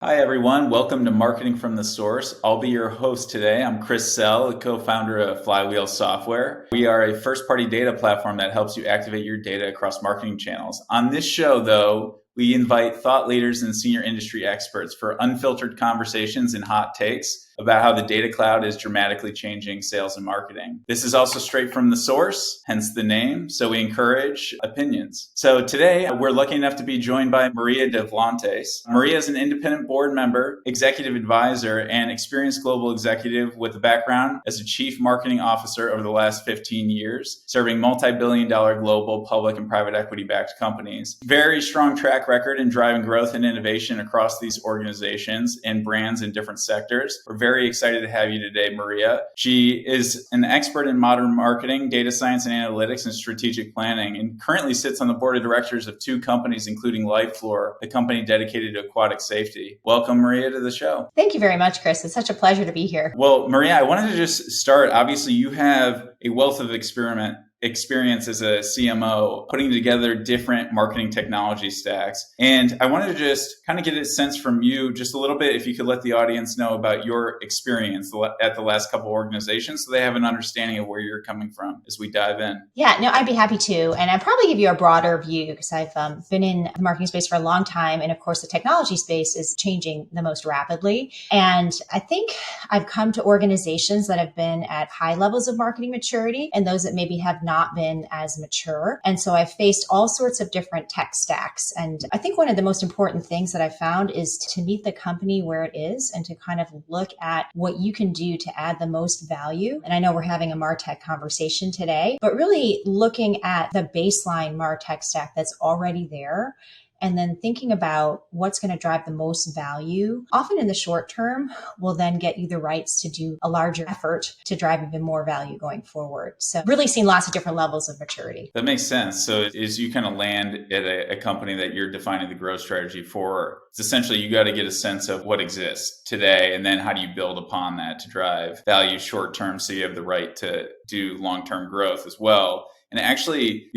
Hi, everyone. Welcome to Marketing from the Source. I'll be your host today. I'm Chris Sell, the co-founder of Flywheel Software. We are a first-party data platform that helps you activate your data across marketing channels. On this show, though, we invite thought leaders and senior industry experts for unfiltered conversations and hot takes about how the data cloud is dramatically changing sales and marketing. This is also straight from the source, hence the name, so we encourage opinions. So today, we're lucky enough to be joined by Maria Davlantes. Maria is an independent board member, executive advisor, and experienced global executive with a background as a chief marketing officer over the last 15 years, serving multi-billion-dollar global public and private equity-backed companies. Very strong track record in driving growth and innovation across these organizations and brands in different sectors. We're very excited to have you today, Maria. She is an expert in modern marketing, data science and analytics, and strategic planning, and currently sits on the board of directors of two companies, including LifeFloor, the company dedicated to aquatic safety. Welcome, Maria, to the show. Thank you very much, Chris. It's such a pleasure to be here. Well, Maria, I wanted to just start. Obviously, you have a wealth of experience as a CMO, putting together different marketing technology stacks. And I wanted to just kind of get a sense from you just a little bit, if you could let the audience know about your experience at the last couple of organizations so they have an understanding of where you're coming from as we dive in. Yeah, no, I'd be happy to. And I'd probably give you a broader view because I've been in the marketing space for a long time. And of course, the technology space is changing the most rapidly. And I think I've come to organizations that have been at high levels of marketing maturity and those that maybe have not been as mature. And so I've faced all sorts of different tech stacks. And I think one of the most important things that I found is to meet the company where it is and to kind of look at what you can do to add the most value. And I know we're having a Martech conversation today, but really looking at the baseline Martech stack that's already there and then thinking about what's going to drive the most value, often in the short term, will then get you the rights to do a larger effort to drive even more value going forward. So really seeing lots of different levels of maturity. That makes sense. So as you kind of land at a company that you're defining the growth strategy for, it's essentially you got to get a sense of what exists today, and then how do you build upon that to drive value short term so you have the right to do long-term growth as well. And actually,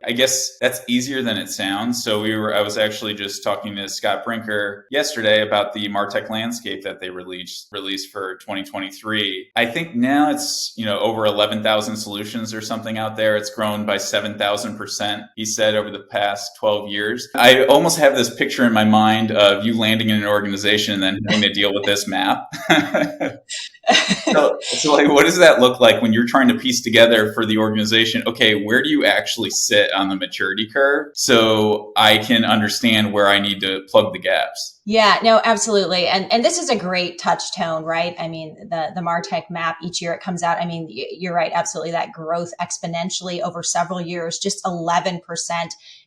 I guess that's easier than it sounds. So I was actually just talking to Scott Brinker yesterday about the Martech landscape that they released for 2023. I think now it's, over 11,000 solutions or something out there. It's grown by 7,000%, he said, over the past 12 years. I almost have this picture in my mind of you landing in an organization and then having to deal with this map. So like, what does that look like when you're trying to piece together for the organization? Okay, where do you actually sit on the maturity curve so I can understand where I need to plug the gaps? Yeah, no, absolutely. And this is a great touchstone, right? I mean, the Martech map, each year it comes out. I mean, you're right. Absolutely. That growth exponentially over several years, just 11%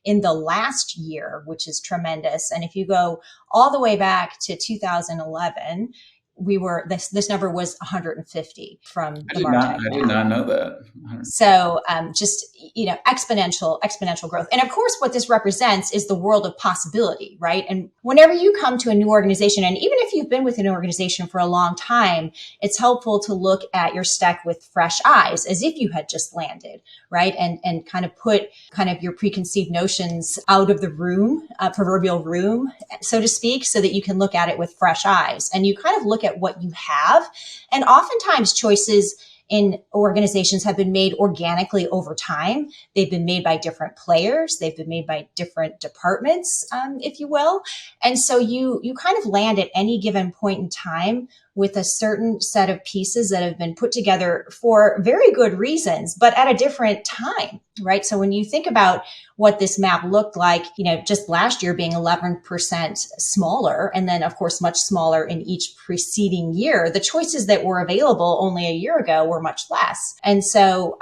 in the last year, which is tremendous. And if you go all the way back to 2011, this number was 150 from the Martech map. I did not know that. So just, exponential growth. And of course, what this represents is the world of possibility, right? And whenever you come to a new organization, and even if you've been with an organization for a long time, it's helpful to look at your stack with fresh eyes as if you had just landed, right? And kind of put kind of your preconceived notions out of the room, proverbial room, so to speak, so that you can look at it with fresh eyes. And you kind of look at what you have. And oftentimes choices in organizations have been made organically over time. They've been made by different players. They've been made by different departments, if you will. And so you kind of land at any given point in time with a certain set of pieces that have been put together for very good reasons, but at a different time, right? So when you think about what this map looked like, just last year being 11% smaller, and then of course, much smaller in each preceding year, the choices that were available only a year ago were much less. And so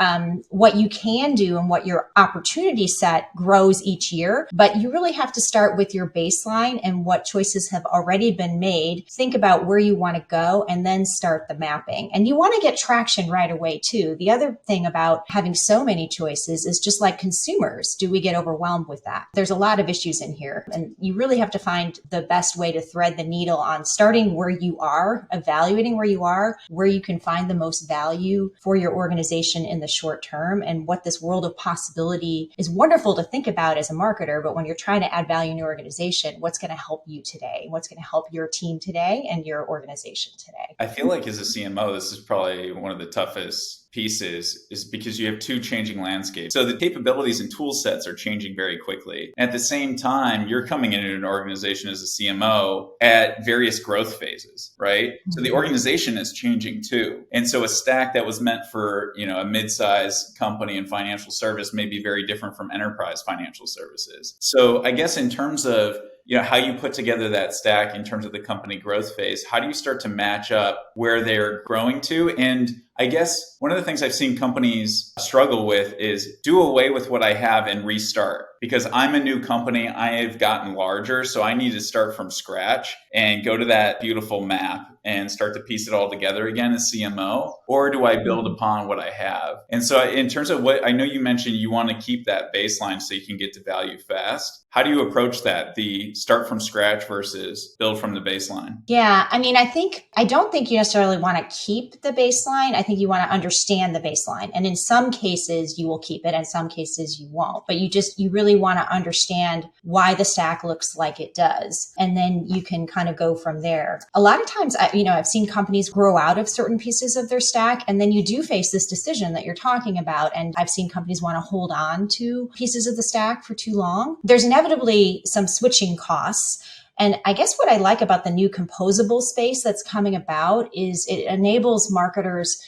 what you can do and what your opportunity set grows each year, but you really have to start with your baseline and what choices have already been made. Think about where you want to go and then start the mapping. And you want to get traction right away too. The other thing about having so many choices is just like consumers. Do we get overwhelmed with that? There's a lot of issues in here, and you really have to find the best way to thread the needle on starting where you are, evaluating where you are, where you can find the most value for your organization in the short term, and what this world of possibility is wonderful to think about as a marketer. But when you're trying to add value in your organization, what's going to help you today? What's going to help your team today and your organization today? I feel like as a CMO, this is probably one of the toughest pieces, is because you have two changing landscapes. So the capabilities and tool sets are changing very quickly. At the same time, you're coming into an organization as a CMO at various growth phases, right? Mm-hmm. So the organization is changing too. And so a stack that was meant for, a mid-size company in financial service may be very different from enterprise financial services. So I guess in terms of how you put together that stack in terms of the company growth phase, how do you start to match up where they're growing to? And I guess one of the things I've seen companies struggle with is do away with what I have and restart. Because I'm a new company, I have gotten larger, so I need to start from scratch and go to that beautiful map and start to piece it all together again as CMO? Or do I build upon what I have? And so in terms of what I know you mentioned, you want to keep that baseline so you can get to value fast. How do you approach that? The start from scratch versus build from the baseline? Yeah, I don't think you necessarily want to keep the baseline. I think you want to understand the baseline. And in some cases you will keep it, in some cases you won't. But you really want to understand why the stack looks like it does. And then you can kind of go from there. A lot of times, I've seen companies grow out of certain pieces of their stack, and then you do face this decision that you're talking about. And I've seen companies want to hold on to pieces of the stack for too long. There's inevitably some switching costs. And I guess what I like about the new composable space that's coming about is it enables marketers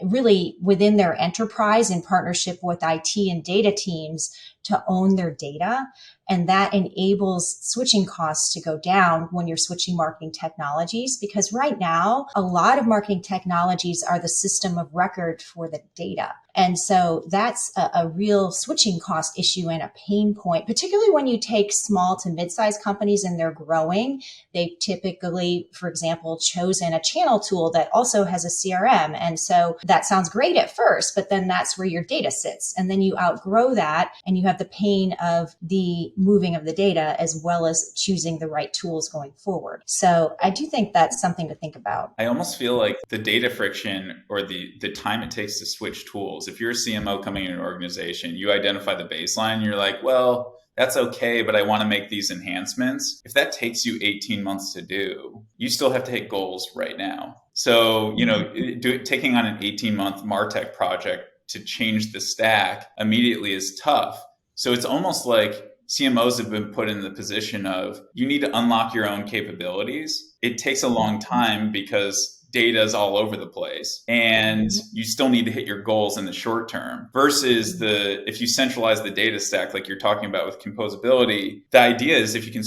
really within their enterprise in partnership with IT and data teams to own their data. And that enables switching costs to go down when you're switching marketing technologies, because right now, a lot of marketing technologies are the system of record for the data. And so that's a real switching cost issue and a pain point, particularly when you take small to mid-sized companies and they're growing. They've typically, for example, chosen a channel tool that also has a CRM. And so that sounds great at first, but then that's where your data sits. And then you outgrow that and you have the pain of the moving of the data as well as choosing the right tools going forward. So I do think that's something to think about. I almost feel like the data friction or the time it takes to switch tools. If you're a CMO coming in an organization, you identify the baseline, you're like, well, that's okay, but I want to make these enhancements. If that takes you 18 months to do, you still have to hit goals right now. So, taking on an 18-month Martech project to change the stack immediately is tough. So it's almost like CMOs have been put in the position of you need to unlock your own capabilities. It takes a long time because data is all over the place and you still need to hit your goals in the short term versus if you centralize the data stack, like you're talking about with composability, the idea is if you can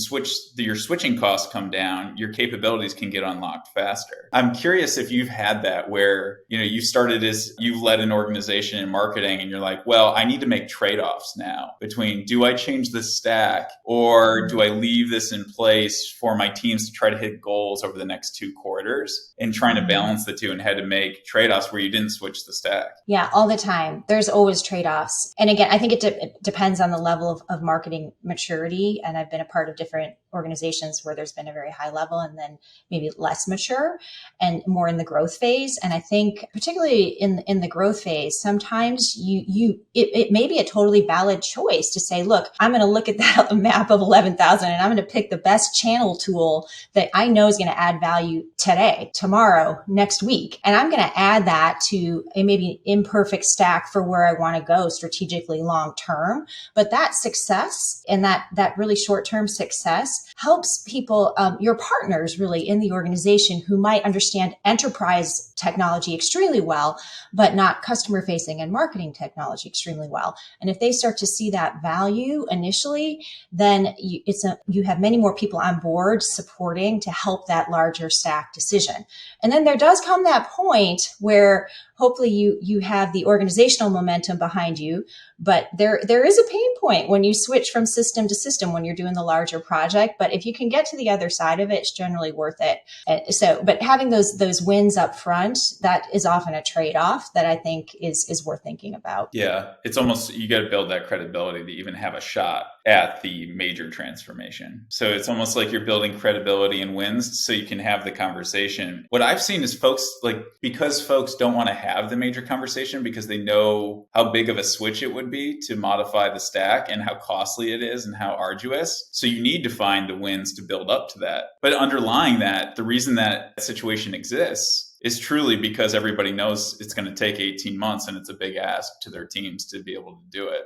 your switching costs come down, your capabilities can get unlocked faster. I'm curious if you've had that where, you started as you've led an organization in marketing and you're like, well, I need to make trade-offs now between do I change the stack or do I leave this in place for my teams to try to hit goals over the next 2 quarters and trying to balance the two and had to make trade-offs where you didn't switch the stack? Yeah, all the time. There's always trade-offs. And again, I think it depends on the level of marketing maturity. And I've been a part of different organizations where there's been a very high level and then maybe less mature and more in the growth phase. And I think particularly in the growth phase, sometimes it may be a totally valid choice to say, look, I'm going to look at that map of 11,000 and I'm going to pick the best channel tool that I know is going to add value today, tomorrow, next week. And I'm going to add that to a maybe imperfect stack for where I want to go strategically long term. But that success and that really short-term success helps people, your partners really in the organization who might understand enterprise technology extremely well, but not customer facing and marketing technology extremely well. And if they start to see that value initially, then you have many more people on board supporting to help that larger stack decision. And then there does come that point where hopefully you have the organizational momentum behind you. But there is a pain point when you switch from system to system when you're doing the larger project. But if you can get to the other side of it, it's generally worth it. But having those wins up front, that is often a trade-off that I think is worth thinking about. Yeah, it's almost, you got to build that credibility to even have a shot at the major transformation. So it's almost like you're building credibility and wins so you can have the conversation. What I've seen is folks, like, because folks don't want to have the major conversation because they know how big of a switch it would be to modify the stack and how costly it is and how arduous. So you need to find the wins to build up to that. But underlying that, the reason that situation exists is truly because everybody knows it's going to take 18 months and it's a big ask to their teams to be able to do it.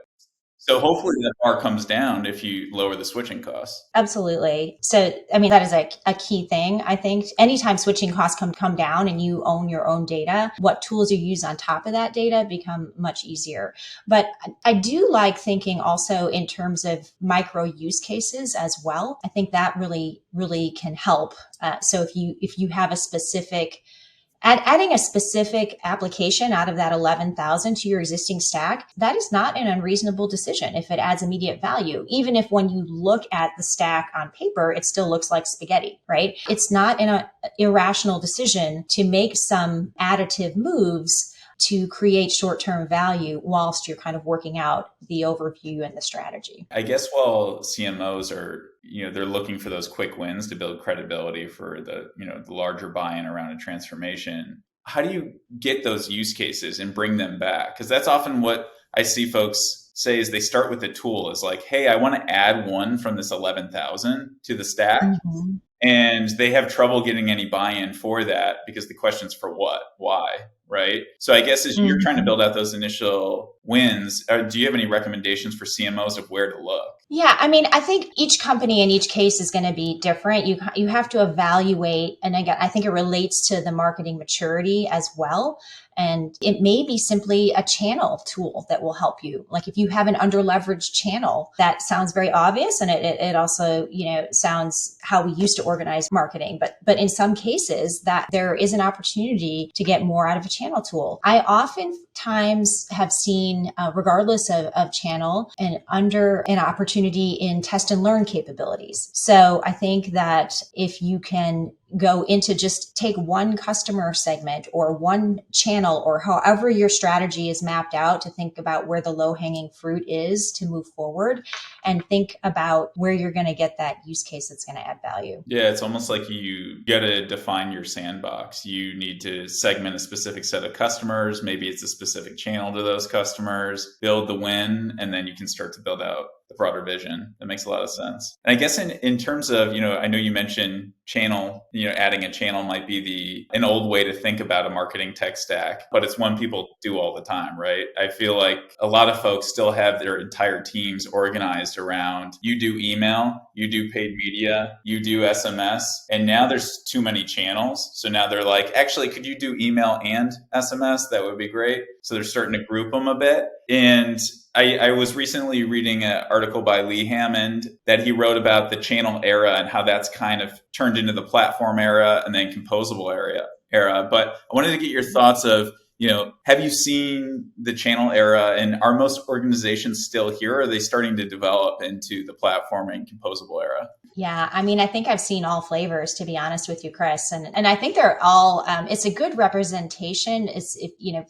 So hopefully that bar comes down if you lower the switching costs. Absolutely. So, I mean, that is a key thing. I think anytime switching costs come down and you own your own data, what tools you use on top of that data become much easier. But I do like thinking also in terms of micro use cases as well. I think that really, really can help. So if you have a specific adding a specific application out of that 11,000 to your existing stack, that is not an unreasonable decision if it adds immediate value. Even if when you look at the stack on paper, it still looks like spaghetti, right? It's not an irrational decision to make some additive moves to create short-term value whilst you're kind of working out the overview and the strategy. I guess while CMOs are, they're looking for those quick wins to build credibility for the larger buy-in around a transformation, how do you get those use cases and bring them back? Because that's often what I see folks say is they start with a tool is like, hey, I want to add one from this 11,000 to the stack. Mm-hmm. And they have trouble getting any buy-in for that because the question's for what, why, right? So I guess as you're trying to build out those initial wins, do you have any recommendations for CMOs of where to look? Yeah, I mean, I think each company in each case is going to be different. You have to evaluate, and again, I think it relates to the marketing maturity as well. And it may be simply a channel tool that will help you. Like if you have an underleveraged channel, that sounds very obvious. And it also, sounds how we used to organize marketing. But in some cases that there is an opportunity to get more out of a channel tool. I oftentimes have seen, regardless of channel, an opportunity in test and learn capabilities. So I think that if you can go into just take one customer segment or one channel or however your strategy is mapped out to think about where the low-hanging fruit is to move forward and think about where you're going to get that use case that's going to add value. Yeah, it's almost like you got to define your sandbox. You need to segment a specific set of customers. Maybe it's a specific channel to those customers, build the win, and then you can start to build out the broader vision. That makes a lot of sense. And I guess in terms of, I know you mentioned channel, adding a channel might be an old way to think about a marketing tech stack, but it's one people do all the time, right? I feel like a lot of folks still have their entire teams organized around, you do email, you do paid media, you do SMS, and now there's too many channels. So now they're like, actually, could you do email and SMS? That would be great. So they're starting to group them a bit. And I was recently reading an article by Lee Hammond that he wrote about the channel era and how that's kind of turned into the platform era and then composable era. But I wanted to get your thoughts of, have you seen the channel era and are most organizations still here? Or are they starting to develop into the platform and composable era? Yeah, I mean, I think I've seen all flavors, to be honest with you, Chris. And I think they're all, it's a good representation.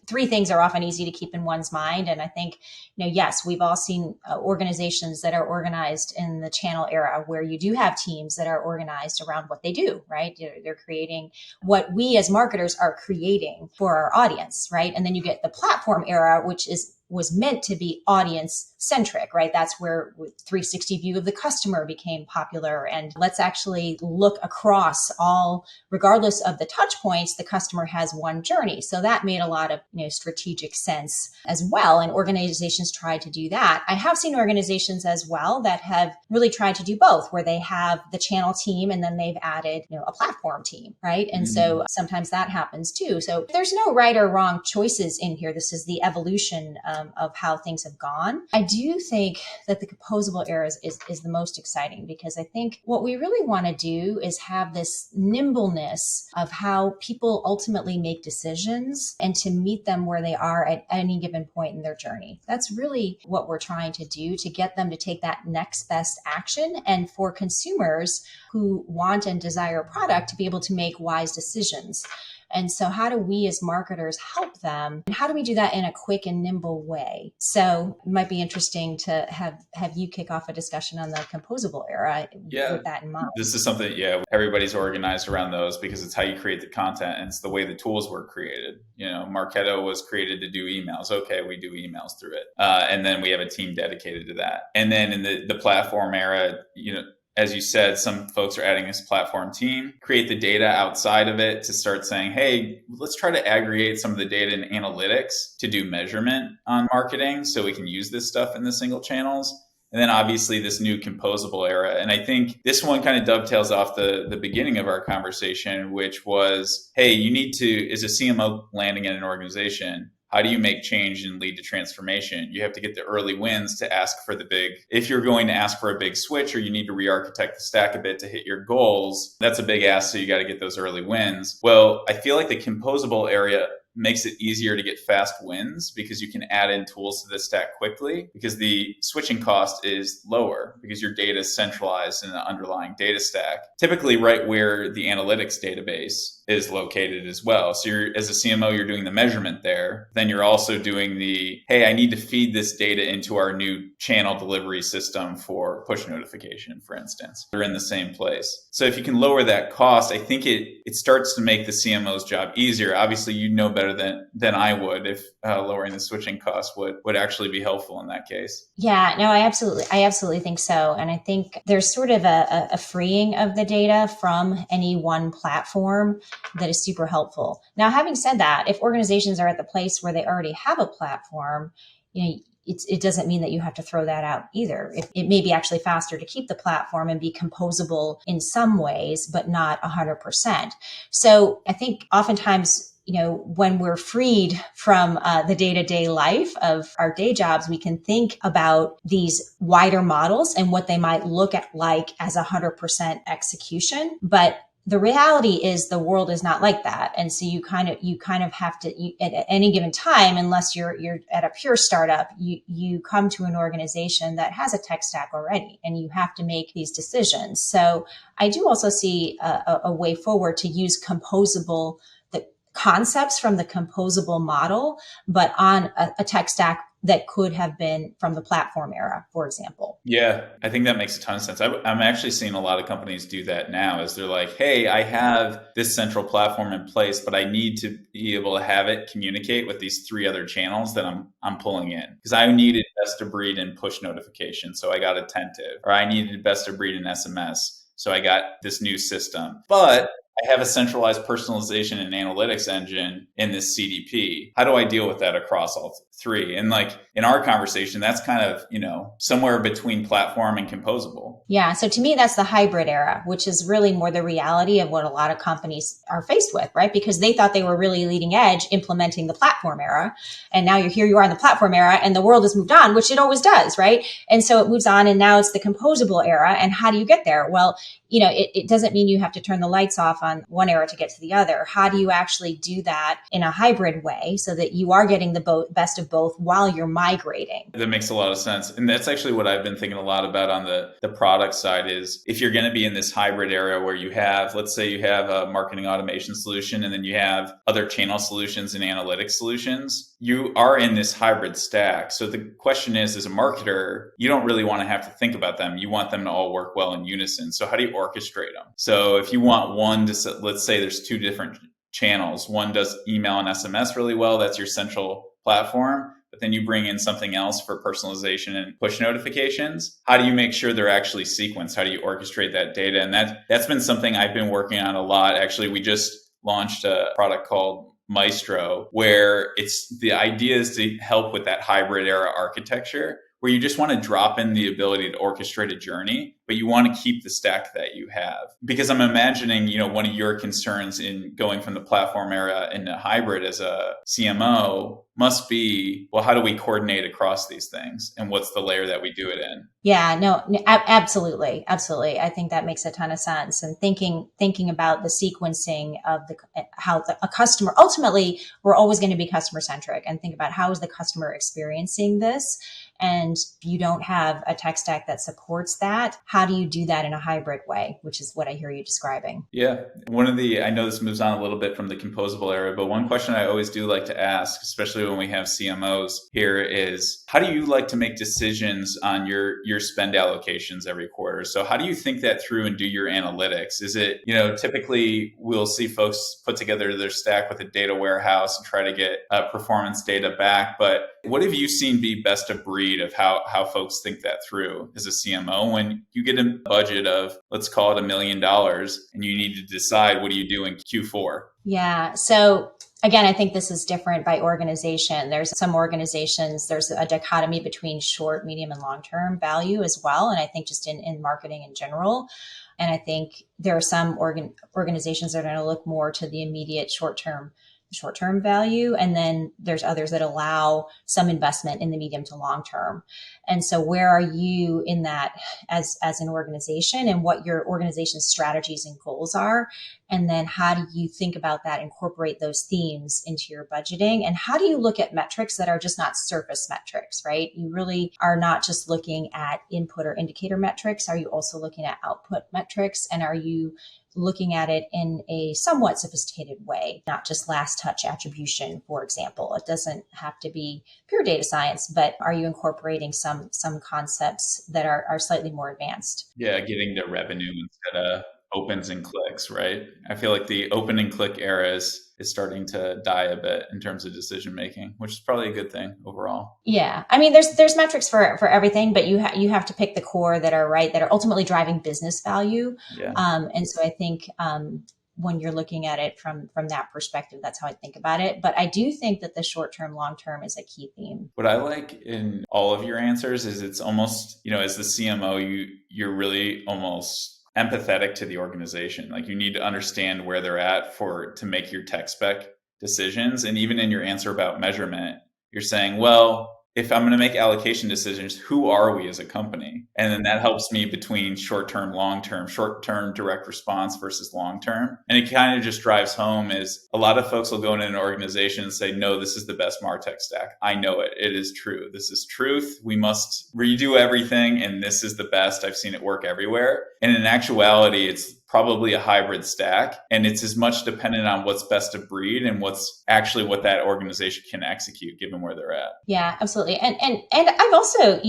Three things are often easy to keep in one's mind. And I think, yes, we've all seen organizations that are organized in the channel era where you do have teams that are organized around what they do, right? They're creating what we as marketers are creating for our audience, right? And then you get the platform era, which was meant to be audience centric, right? That's where 360 view of the customer became popular. And let's actually look across all, regardless of the touch points, the customer has one journey. So that made a lot of strategic sense as well. And organizations tried to do that. I have seen organizations as well that have really tried to do both, where they have the channel team and then they've added a platform team, right? And so sometimes that happens too. So there's no right or wrong choices in here. This is the evolution of how things have gone. I do think that the composable era is the most exciting, because I think what we really want to do is have this nimbleness of how people ultimately make decisions and to meet them where they are at any given point in their journey. That's really what we're trying to do, to get them to take that next best action, and for consumers who want and desire a product to be able to make wise decisions. And so how do we as marketers help them? And how do we do that in a quick and nimble way? So it might be interesting to have you kick off a discussion on the composable era with that in mind. This is something, everybody's organized around those because it's how you create the content and it's the way the tools were created. Marketo was created to do emails. Okay, we do emails through it. And then we have a team dedicated to that. And then in the platform era, as you said, some folks are adding this platform team, create the data outside of it to start saying, hey, let's try to aggregate some of the data and analytics to do measurement on marketing so we can use this stuff in the single channels. And then obviously this new composable era. And I think this one kind of dovetails off the beginning of our conversation, which was, hey, you need to, as a CMO landing in an organization, how do you make change and lead to transformation? You have to get the early wins to ask for the big. If you're going to ask for a big switch or you need to re-architect the stack a bit to hit your goals, that's a big ask. So you got to get those early wins. Well, I feel like the composable area makes it easier to get fast wins because you can add in tools to the stack quickly, because the switching cost is lower because your data is centralized in the underlying data stack, typically right where the analytics database is located as well. So as a CMO, you're doing the measurement there. Then you're also doing hey, I need to feed this data into our new channel delivery system for push notification, for instance. They're in the same place. So if you can lower that cost, I think it starts to make the CMO's job easier. Obviously, better than I would if lowering the switching cost would actually be helpful in that case. Yeah, no, I absolutely think so. And I think there's sort of a freeing of the data from any one platform that is super helpful. Now, having said that, if organizations are at the place where they already have a platform, it doesn't mean that you have to throw that out either. It may be actually faster to keep the platform and be composable in some ways, but not 100%. So I think oftentimes, when we're freed from the day-to-day life of our day jobs, we can think about these wider models and what they might look at like as 100% execution. But the reality is the world is not like that. And so you kind of have to, at any given time, unless you're at a pure startup, you come to an organization that has a tech stack already, and you have to make these decisions. So I do also see a way forward to use composable concepts from the composable model, but on a tech stack that could have been from the platform era, for example. Yeah, I think that makes a ton of sense. I'm actually seeing a lot of companies do that now, is they're like, hey, I have this central platform in place, but I need to be able to have it communicate with these 3 other channels that I'm pulling in, because I needed best of breed in push notifications, so I got Attentive, or I needed best of breed in SMS, so I got this new system. But I have a centralized personalization and analytics engine in this CDP. How do I deal with that across all 3? And like in our conversation, that's kind of, somewhere between platform and composable. Yeah. So to me, that's the hybrid era, which is really more the reality of what a lot of companies are faced with, right? Because they thought they were really leading edge implementing the platform era. And now you are in the platform era and the world has moved on, which it always does, right? And so it moves on, and now it's the composable era. And how do you get there? Well, it doesn't mean you have to turn the lights off on one era to get to the other. How do you actually do that in a hybrid way so that you are getting the best of both while you're migrating? That makes a lot of sense. And that's actually what I've been thinking a lot about on the product side, is if you're going to be in this hybrid area where you have, let's say you have a marketing automation solution and then you have other channel solutions and analytics solutions, you are in this hybrid stack. So the question is, as a marketer, you don't really want to have to think about them. You want them to all work well in unison. So how do you orchestrate them? So if you want one to, let's say there's 2 different channels. One does email and SMS really well. That's your central platform. But then you bring in something else for personalization and push notifications. How do you make sure they're actually sequenced? How do you orchestrate that data? And that's been something I've been working on a lot. Actually, we just launched a product called Maestro, where the idea is to help with that hybrid era architecture, where you just want to drop in the ability to orchestrate a journey but you want to keep the stack that you have. Because I'm imagining, one of your concerns in going from the platform era into hybrid as a CMO must be, well, how do we coordinate across these things? And what's the layer that we do it in? Yeah, no, absolutely. Absolutely. I think that makes a ton of sense. And thinking about the sequencing of a customer, ultimately, we're always going to be customer centric, and think about how is the customer experiencing this. And you don't have a tech stack that supports that. How do you do that in a hybrid way, which is what I hear you describing? Yeah. I know this moves on a little bit from the composable era, but one question I always do like to ask, especially when we have CMOs here, is how do you like to make decisions on your spend allocations every quarter? So how do you think that through and do your analytics? Is it, typically we'll see folks put together their stack with a data warehouse and try to get performance data back. But what have you seen be best of breed of how folks think that through as a CMO when you get a budget of, let's call it $1 million, and you need to decide what do you do in Q4? Yeah. So again, I think this is different by organization. There's some organizations, there's a dichotomy between short, medium, and long-term value as well. And I think just in marketing in general. And I think there are some organizations that are going to look more to the immediate short-term value. And then there's others that allow some investment in the medium to long term. And so where are you in that as an organization, and what your organization's strategies and goals are? And then how do you think about that, incorporate those themes into your budgeting? And how do you look at metrics that are just not surface metrics, right? You really are not just looking at input or indicator metrics. Are you also looking at output metrics? And are you looking at it in a somewhat sophisticated way, not just last touch attribution, for example? It doesn't have to be pure data science, but are you incorporating some concepts that are slightly more advanced? Yeah, getting to revenue instead of opens and clicks, right? I feel like the open and click era is starting to die a bit in terms of decision making, which is probably a good thing overall. Yeah, I mean, there's metrics for everything, but you have to pick the core that are ultimately driving business value. Yeah. And so I think when you're looking at it from that perspective, that's how I think about it. But I do think that the short term, long term is a key theme. What I like in all of your answers is it's almost, as the CMO, you're really almost empathetic to the organization. Like you need to understand where they're at to make your tech spec decisions. And even in your answer about measurement, you're saying, well, if I'm going to make allocation decisions, who are we as a company? And then that helps me between short-term, long-term, short-term direct response versus long-term. And it kind of just drives home is a lot of folks will go into an organization and say, no, this is the best Martech stack. I know it. It is true. This is truth. We must redo everything. And this is the best. I've seen it work everywhere. And in actuality, it's probably a hybrid stack. And it's as much dependent on what's best of breed and what's actually what that organization can execute given where they're at. Yeah, absolutely. And I've also,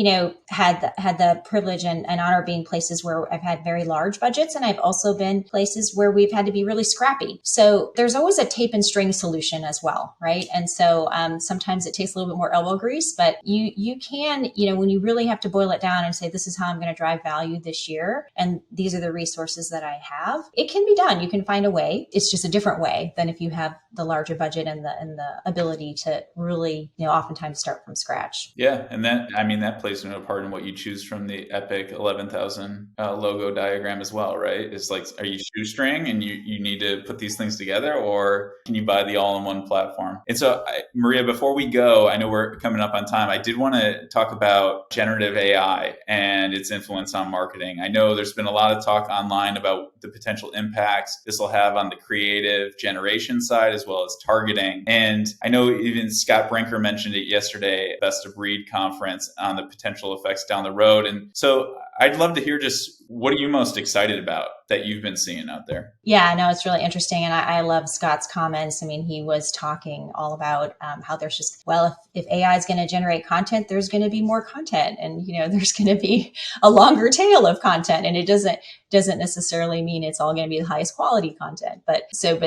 had the privilege and honor of being places where I've had very large budgets. And I've also been places where we've had to be really scrappy. So there's always a tape and string solution as well, right? And so sometimes it takes a little bit more elbow grease, but you can, when you really have to boil it down and say, this is how I'm going to drive value this year, and these are the resources that I have, it can be done. You can find a way. It's just a different way than if you have the larger budget and the ability to really, oftentimes start from scratch. Yeah. And that plays no part in what you choose from the epic 11,000 logo diagram as well, right? It's like, are you shoestring and you need to put these things together, or can you buy the all-in-one platform? And so, Maria, before we go, I know we're coming up on time. I did want to talk about generative AI and its influence on marketing. I know there's been a lot of talk online about the potential impacts this will have on the creative generation side as well as targeting. And I know even Scott Brinker mentioned it yesterday, Best of Breed conference, on the potential effects down the road. And so I'd love to hear just what are you most excited about that you've been seeing out there? Yeah, no, it's really interesting. And I love Scott's comments. I mean, he was talking all about how there's just, well, if AI is going to generate content, there's going to be more content, and, there's going to be a longer tail of content. And it doesn't necessarily mean it's all going to be the highest quality content. But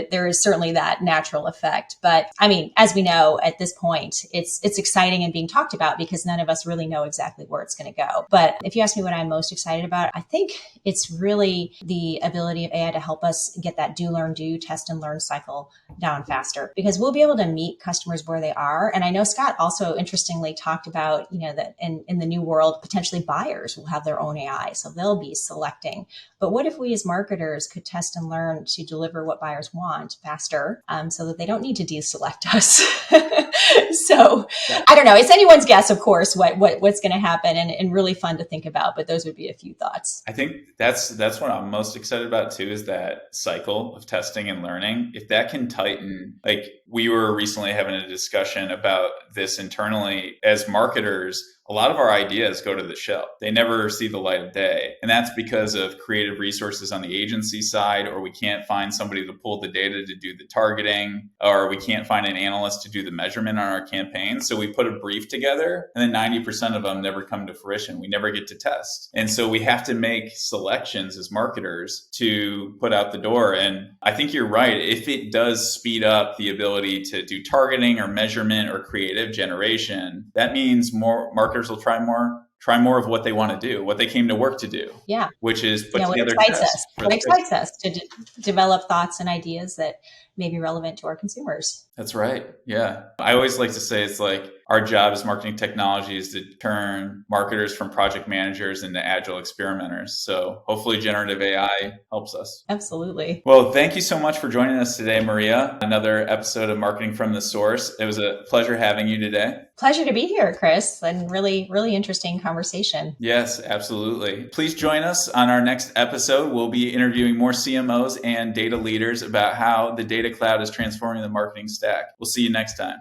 there is certainly that natural effect. But I mean, as we know at this point, it's exciting and being talked about because none of us really know exactly where it's going to go. But if you ask me what I'm most excited about, I think it's really the ability of AI to help us get that do, learn, do, test and learn cycle down faster, because we'll be able to meet customers where they are. And I know Scott also interestingly talked about, that in the new world, potentially buyers will have their own AI. So they'll be selecting. But what if we as marketers could test and learn to deliver what buyers want faster, so that they don't need to deselect us? So I don't know. It's anyone's guess, of course, what's going to happen, and really fun to think about. But those would be a few thoughts. I think that's what I'm most excited about too, is that cycle of testing and learning. If that can tighten, like we were recently having a discussion about this internally as marketers, a lot of our ideas go to the shelf. They never see the light of day. And that's because of creative resources on the agency side, or we can't find somebody to pull the data to do the targeting, or we can't find an analyst to do the measurement on our campaign. So we put a brief together, and then 90% of them never come to fruition. We never get to test. And so we have to make selections as marketers to put out the door. And I think you're right. If it does speed up the ability to do targeting or measurement or creative generation, that means more marketers will try more of what they want to do, what they came to work to do. Yeah. Which is put together tests. What excites us to develop thoughts and ideas that may be relevant to our consumers. That's right. Yeah. I always like to say it's like our job as marketing technology is to turn marketers from project managers into agile experimenters. So hopefully generative AI helps us. Absolutely. Well, thank you so much for joining us today, Maria. Another episode of Marketing from the Source. It was a pleasure having you today. Pleasure to be here, Chris, and really, really interesting conversation. Yes, absolutely. Please join us on our next episode. We'll be interviewing more CMOs and data leaders about how the data cloud is transforming the marketing stack. We'll see you next time.